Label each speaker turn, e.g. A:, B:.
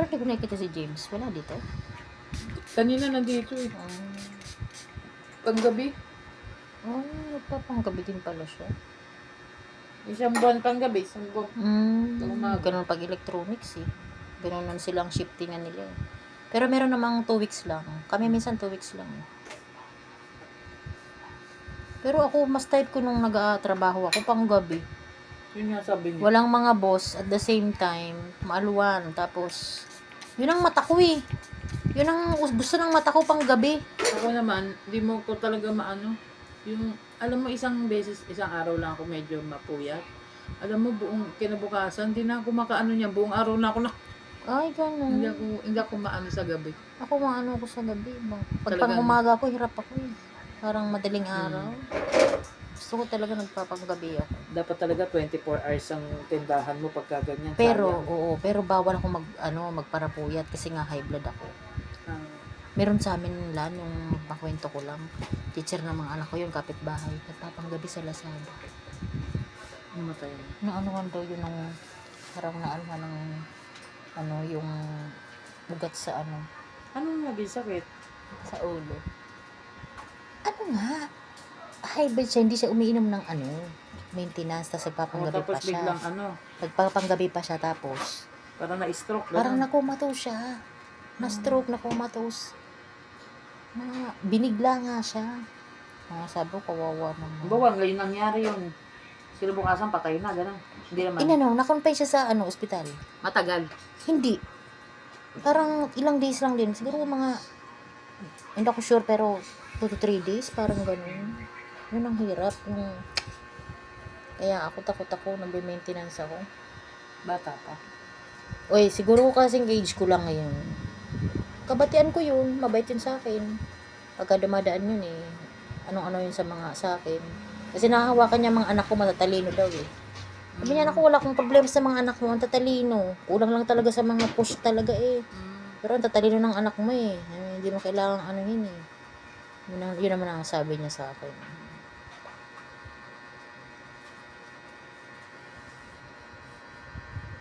A: Parang di ko nakikita si James. Wala dito.
B: Kanina nandito eh. Panggabi.
A: Oh, nagpapanggabi din pala siya.
B: Isang buwan panggabi, isang buwan. Umaga.
A: Ganun pag electronics eh. Ganun silang shiftingan nila eh. Pero meron namang 2 weeks lang. Kami minsan 2 weeks lang eh. Pero ako, mas type ko nung nag-trabaho ako pang gabi.
B: Yun nga sabi niya.
A: Walang mga boss at the same time, maaluan. Tapos, yun ang mata ko eh. Yun ang gusto ng mata ko pang gabi.
B: Ako naman, di mo ko talaga maano. Yung, alam mo, isang araw lang ako medyo mapuyat. Alam mo, buong kinabukasan, di na ako makaano niya. Buong araw na ako na.
A: Ay, ganun.
B: Hindi ako maano sa gabi.
A: Ako maano ako sa gabi. Pag
B: Talagang-
A: pang umaga ako, hirap ako eh. Parang madaling araw. Gusto ko talaga nagpapanggabi ako.
B: Dapat talaga 24 hours ang tindahan mo pagka ganyan.
A: Pero,
B: sayang.
A: oo, pero bawal ako magparapuyat kasi nga high blood ako.
B: Ah,
A: Meron sa amin nila, nung makwento ko lang, teacher ng mga anak ko yun, kapitbahay, nagpapanggabi sa Lazada.
B: namatay na.
A: Naano daw yun ng, parang naalma ng, yung bugat sa
B: Anong naging sakit?
A: sa ulo. Ano nga? High blood siya, hindi siya umiinom ng maintenance, tapos nagpapanggabi
B: Tapos
A: pa siya.
B: biglang
A: Nagpapanggabi pa siya, tapos,
B: parang na-stroke.
A: parang nakumatos siya. Na-stroke, nakumatos. Binigla nga siya. Sabi ko, kawawa naman.
B: Bawa, ngayon nangyari yun. Kinabukasan patay na, gano'n. Hindi naman.
A: Na-confine siya sa ospital.
B: Matagal.
A: Hindi. Parang ilang days lang din. Siguro hindi ako sure, pero 2 to 3 days, parang ganun. Yun ang hirap. Kaya ako takot ako, nag-maintenance ako.
B: Bata pa.
A: Oy, siguro kasing age ko lang ngayon. Kabatian ko yun, mabait yun sa akin. Pagka dumadaan yun eh, anong-ano yun sa akin. Kasi nahahawakan niya mga anak ko, matatalino daw eh. Sabi niya, naku, wala akong problema sa mga anak mo, ang tatalino. Kulang lang talaga sa mga push talaga eh. Pero ang tatalino ng anak mo eh. Hindi mo kailangang anuhin eh. Yun naman ang sabi niya sa akin.